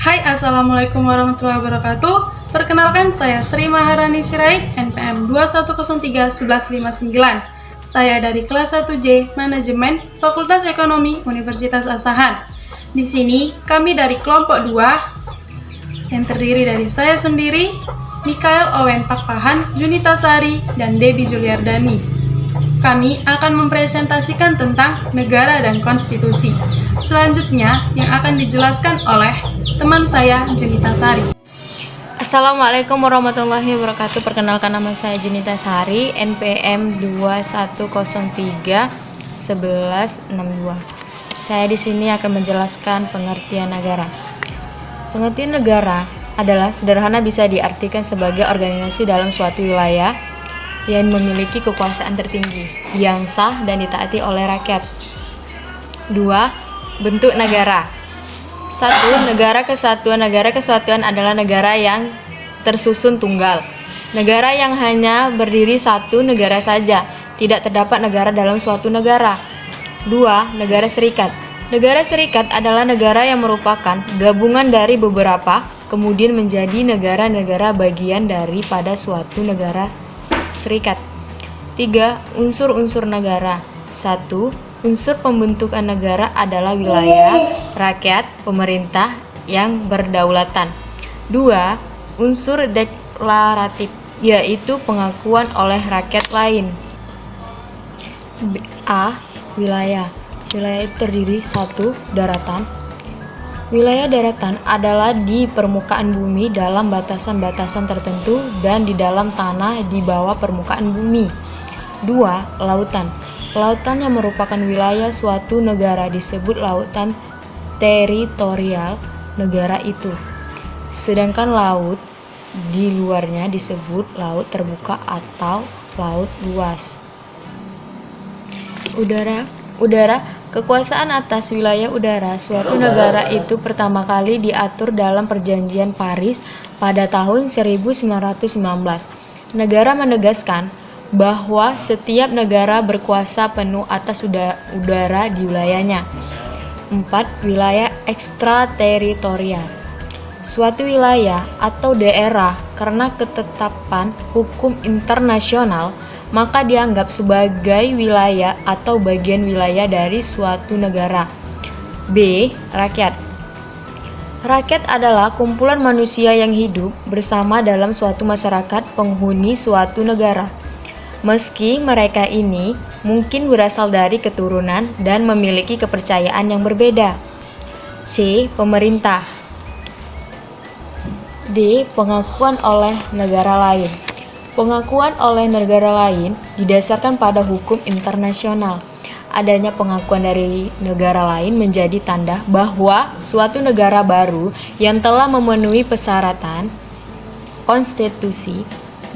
Hai, Assalamualaikum warahmatullahi wabarakatuh. Perkenalkan, saya Sri Maharani Sirait, NPM 2103-1159. Saya dari kelas 1J, Manajemen, Fakultas Ekonomi, Universitas Asahan. Di sini, kami dari kelompok 2, yang terdiri dari saya sendiri, Mikael Owen Pakpahan, Junita Sari, dan Debbie Juliardani. Kami akan mempresentasikan tentang negara dan konstitusi. Selanjutnya, yang akan dijelaskan oleh teman saya, Junita Sari. Assalamualaikum warahmatullahi wabarakatuh. Perkenalkan, nama saya Junita Sari, NPM 2103-1162. Saya di sini akan menjelaskan pengertian negara. Pengertian negara adalah sederhana bisa diartikan sebagai organisasi dalam suatu wilayah yang memiliki kekuasaan tertinggi, yang sah dan ditaati oleh rakyat. 2. Bentuk negara. 1. Negara kesatuan. Negara kesatuan adalah negara yang tersusun tunggal. Negara yang hanya berdiri satu negara saja. Tidak terdapat negara dalam suatu negara. 2. Negara serikat. Negara serikat adalah negara yang merupakan gabungan dari beberapa, kemudian menjadi negara-negara bagian daripada suatu negara serikat. 3. Unsur-unsur negara. 1. Unsur pembentukan negara adalah wilayah, rakyat, pemerintah yang berdaulatan. 2. Unsur deklaratif, yaitu pengakuan oleh rakyat lain. A. Wilayah. Wilayah itu terdiri 1. Daratan. Wilayah daratan adalah di permukaan bumi dalam batasan-batasan tertentu dan di dalam tanah di bawah permukaan bumi. 2. Lautan. Lautan yang merupakan wilayah suatu negara disebut lautan teritorial negara itu. Sedangkan laut di luarnya disebut laut terbuka atau laut luas. Udara. Kekuasaan atas wilayah udara suatu negara itu pertama kali diatur dalam Perjanjian Paris pada tahun 1919. Negara menegaskan bahwa setiap negara berkuasa penuh atas udara di wilayahnya. 4. Wilayah ekstrateritorial. Suatu wilayah atau daerah karena ketetapan hukum internasional maka dianggap sebagai wilayah atau bagian wilayah dari suatu negara. B. Rakyat. Rakyat adalah kumpulan manusia yang hidup bersama dalam suatu masyarakat penghuni suatu negara. Meski mereka ini mungkin berasal dari keturunan dan memiliki kepercayaan yang berbeda. C. Pemerintah. D. Pengakuan oleh negara lain. Pengakuan oleh negara lain didasarkan pada hukum internasional. Adanya pengakuan dari negara lain menjadi tanda bahwa suatu negara baru yang telah memenuhi persyaratan konstitusi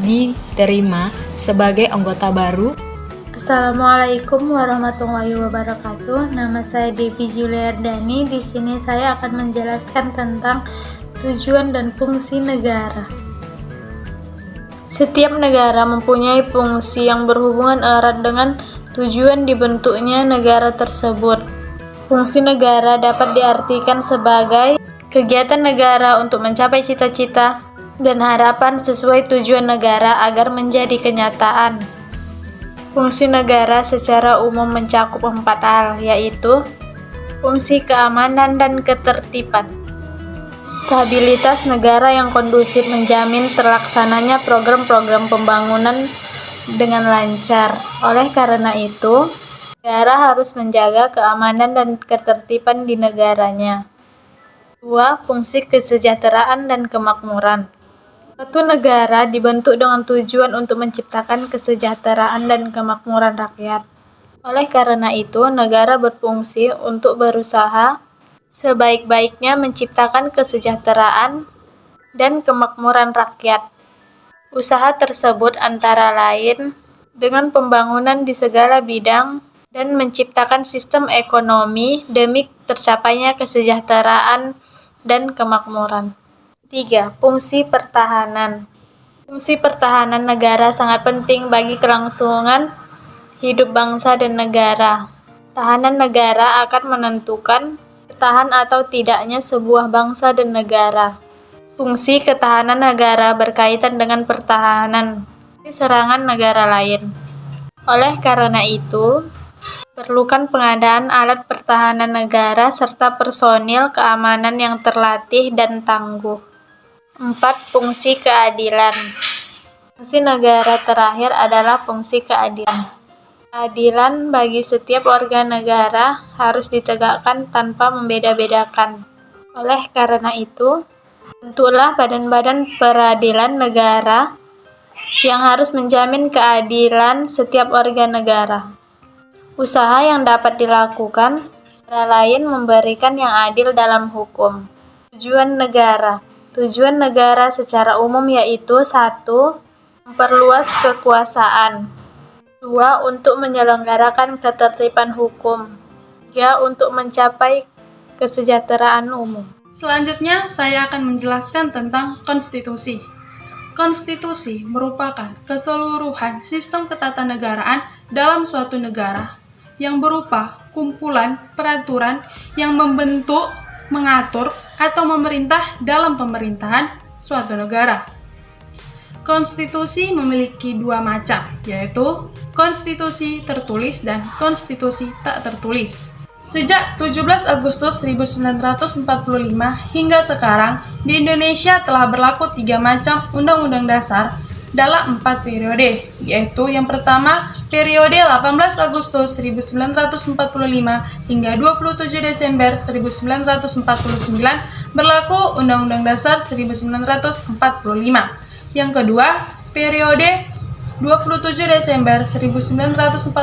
diterima sebagai anggota baru. Assalamualaikum warahmatullahi wabarakatuh. Nama saya Debbie Juliardani. Di sini saya akan menjelaskan tentang tujuan dan fungsi negara. Setiap negara mempunyai fungsi yang berhubungan erat dengan tujuan dibentuknya negara tersebut. Fungsi negara dapat diartikan sebagai kegiatan negara untuk mencapai cita-cita dan harapan sesuai tujuan negara agar menjadi kenyataan. Fungsi negara secara umum mencakup 4 hal, yaitu fungsi keamanan dan ketertiban. Stabilitas negara yang kondusif menjamin terlaksananya program-program pembangunan dengan lancar. Oleh karena itu, negara harus menjaga keamanan dan ketertiban di negaranya. 2. Fungsi kesejahteraan dan kemakmuran. Suatu negara dibentuk dengan tujuan untuk menciptakan kesejahteraan dan kemakmuran rakyat. Oleh karena itu, negara berfungsi untuk berusaha sebaik-baiknya menciptakan kesejahteraan dan kemakmuran rakyat. Usaha tersebut antara lain dengan pembangunan di segala bidang dan menciptakan sistem ekonomi demi tercapainya kesejahteraan dan kemakmuran. 3. Fungsi pertahanan. Fungsi pertahanan negara sangat penting bagi kelangsungan hidup bangsa dan negara. Tahanan negara akan menentukan bertahan atau tidaknya sebuah bangsa dan negara. Fungsi ketahanan negara berkaitan dengan pertahanan serangan negara lain. Oleh karena itu, perlukan pengadaan alat pertahanan negara serta personil keamanan yang terlatih dan tangguh. 4. Fungsi keadilan. Fungsi negara terakhir adalah fungsi keadilan. Keadilan bagi setiap warga negara harus ditegakkan tanpa membeda-bedakan. Oleh karena itu, bentuklah badan-badan peradilan negara yang harus menjamin keadilan setiap warga negara. Usaha yang dapat dilakukan antara lain memberikan yang adil dalam hukum. Tujuan negara. Tujuan negara secara umum yaitu 1. Memperluas kekuasaan. 2. Untuk menyelenggarakan ketertiban hukum. 3. Untuk mencapai kesejahteraan umum. Selanjutnya, saya akan menjelaskan tentang konstitusi. Konstitusi merupakan keseluruhan sistem ketatanegaraan dalam suatu negara yang berupa kumpulan peraturan yang membentuk, mengatur, atau memerintah dalam pemerintahan suatu negara. Konstitusi memiliki dua macam, yaitu konstitusi tertulis dan konstitusi tak tertulis. Sejak 17 Agustus 1945 hingga sekarang, di Indonesia telah berlaku 3 macam undang-undang dasar dalam 4 periode, yaitu yang pertama, periode 18 Agustus 1945 hingga 27 Desember 1949 berlaku Undang-Undang Dasar 1945. Yang kedua, periode 27 Desember 1949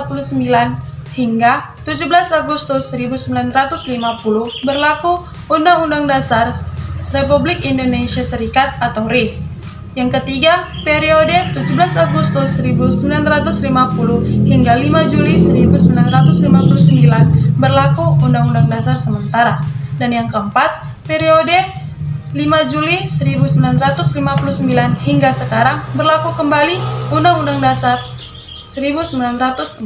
hingga 17 Agustus 1950 berlaku Undang-Undang Dasar Republik Indonesia Serikat atau RIS. Yang ketiga, periode 17 Agustus 1950 hingga 5 Juli 1959 berlaku Undang-Undang Dasar sementara. Dan yang keempat, periode 5 Juli 1959 hingga sekarang berlaku kembali Undang-Undang Dasar 1945.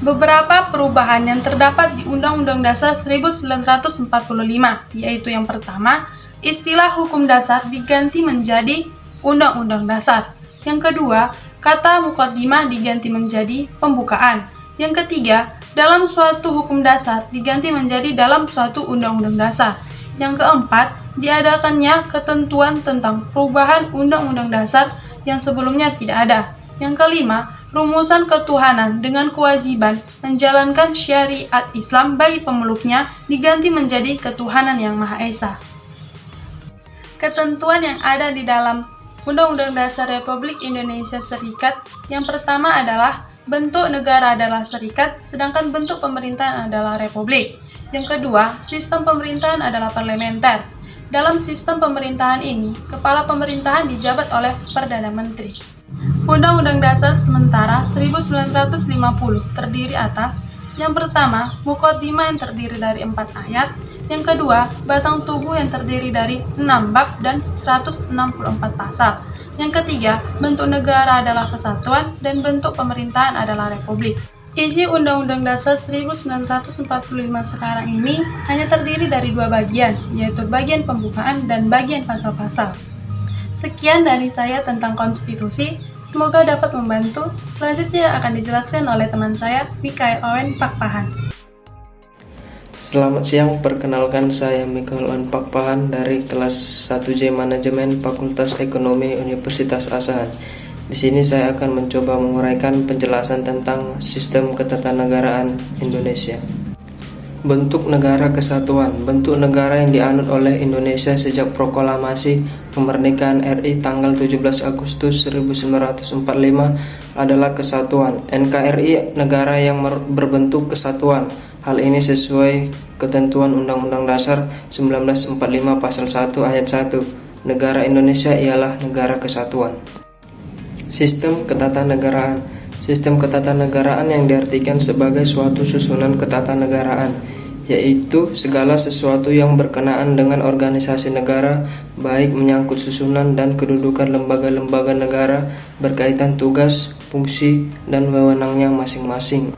Beberapa perubahan yang terdapat di Undang-Undang Dasar 1945, yaitu yang pertama, istilah hukum dasar diganti menjadi Undang-Undang Dasar. Yang kedua, kata muqaddimah diganti menjadi pembukaan. Yang ketiga, dalam suatu hukum dasar diganti menjadi dalam suatu Undang-Undang Dasar. Yang keempat, diadakannya ketentuan tentang perubahan Undang-Undang Dasar yang sebelumnya tidak ada. Yang kelima, rumusan ketuhanan dengan kewajiban menjalankan syariat Islam bagi pemeluknya diganti menjadi ketuhanan yang Maha Esa. Ketentuan yang ada di dalam Undang-Undang Dasar Republik Indonesia Serikat yang pertama adalah bentuk negara adalah serikat, sedangkan bentuk pemerintahan adalah republik. Yang kedua, sistem pemerintahan adalah parlementer. Dalam sistem pemerintahan ini, kepala pemerintahan dijabat oleh Perdana Menteri. Undang-Undang Dasar sementara 1950 terdiri atas yang pertama, muqaddimah yang terdiri dari 4 ayat, yang kedua, batang tubuh yang terdiri dari 6 bab dan 164 pasal. Yang ketiga, bentuk negara adalah kesatuan dan bentuk pemerintahan adalah republik. Isi Undang-Undang Dasar 1945 sekarang ini hanya terdiri dari 2 bagian, yaitu bagian pembukaan dan bagian pasal-pasal. Sekian dari saya tentang konstitusi, semoga dapat membantu. Selanjutnya akan dijelaskan oleh teman saya, Mikael Owen Pakpahan. Selamat siang, perkenalkan saya Mikael Owen Pakpahan dari kelas 1J Manajemen Fakultas Ekonomi Universitas Asahan. Di sini saya akan mencoba menguraikan penjelasan tentang sistem ketatanegaraan Indonesia. Bentuk negara kesatuan. Bentuk negara yang dianut oleh Indonesia sejak proklamasi kemerdekaan RI tanggal 17 Agustus 1945 adalah kesatuan. NKRI negara yang berbentuk kesatuan. Hal ini sesuai ketentuan Undang-Undang Dasar 1945 Pasal 1 Ayat 1. Negara Indonesia ialah negara kesatuan. Sistem ketatanegaraan. Sistem ketatanegaraan yang diartikan sebagai suatu susunan ketatanegaraan, yaitu segala sesuatu yang berkenaan dengan organisasi negara, baik menyangkut susunan dan kedudukan lembaga-lembaga negara berkaitan tugas, fungsi, dan wewenangnya masing-masing.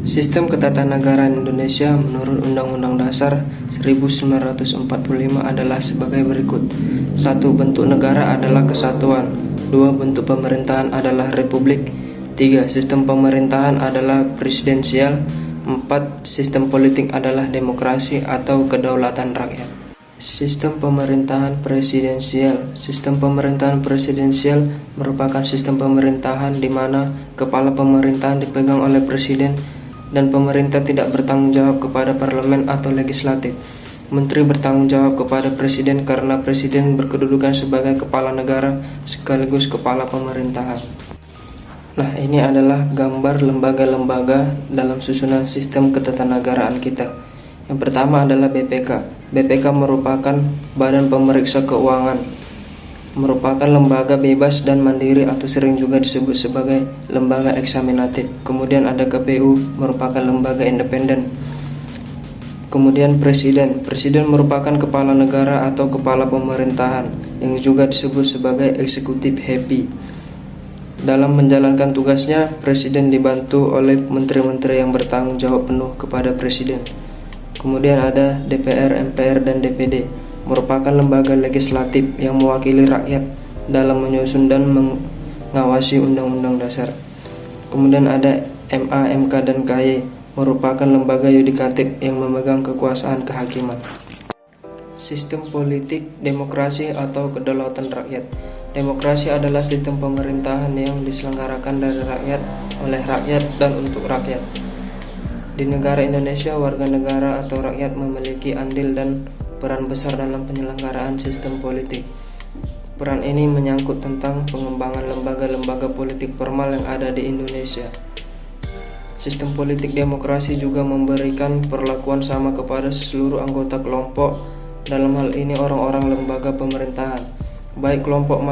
Sistem ketatanegaraan Indonesia menurut Undang-Undang Dasar 1945 adalah sebagai berikut. 1. Bentuk negara adalah kesatuan. 2. Bentuk pemerintahan adalah republik. 3. Sistem pemerintahan adalah presidensial. 4. Sistem politik adalah demokrasi atau kedaulatan rakyat. Sistem pemerintahan presidensial. Sistem pemerintahan presidensial merupakan sistem pemerintahan di mana kepala pemerintahan dipegang oleh presiden dan pemerintah tidak bertanggung jawab kepada parlemen atau legislatif. Menteri bertanggung jawab kepada presiden karena presiden berkedudukan sebagai kepala negara sekaligus kepala pemerintahan. Nah, ini adalah gambar lembaga-lembaga dalam susunan sistem ketatanegaraan kita. Yang pertama adalah BPK. BPK merupakan Badan Pemeriksa Keuangan, merupakan lembaga bebas dan mandiri atau sering juga disebut sebagai lembaga eksaminatif. Kemudian ada KPU, merupakan lembaga independen. Kemudian Presiden. Presiden merupakan kepala negara atau kepala pemerintahan yang juga disebut sebagai eksekutif happy. Dalam menjalankan tugasnya, Presiden dibantu oleh menteri-menteri yang bertanggung jawab penuh kepada Presiden. Kemudian ada DPR, MPR, dan DPD, merupakan lembaga legislatif yang mewakili rakyat dalam menyusun dan mengawasi undang-undang dasar. Kemudian ada MA, MK, dan KY, merupakan lembaga yudikatif yang memegang kekuasaan kehakiman. Sistem politik, demokrasi atau kedaulatan rakyat. Demokrasi adalah sistem pemerintahan yang diselenggarakan dari rakyat, oleh rakyat, dan untuk rakyat. Di negara Indonesia, warga negara atau rakyat memiliki andil dan peran besar dalam penyelenggaraan sistem politik. Peran ini menyangkut tentang pengembangan lembaga-lembaga politik formal yang ada di Indonesia. Sistem politik demokrasi juga memberikan perlakuan sama kepada seluruh anggota kelompok, dalam hal ini orang-orang lembaga pemerintahan, baik kelompok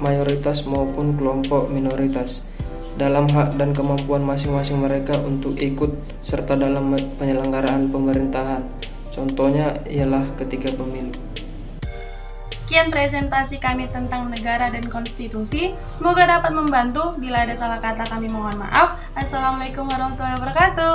mayoritas maupun kelompok minoritas, dalam hak dan kemampuan masing-masing mereka untuk ikut serta dalam penyelenggaraan pemerintahan. Contohnya ialah ketika pemilu. Sekian presentasi kami tentang negara dan konstitusi. Semoga dapat membantu. Bila ada salah kata kami mohon maaf. Assalamualaikum warahmatullahi wabarakatuh.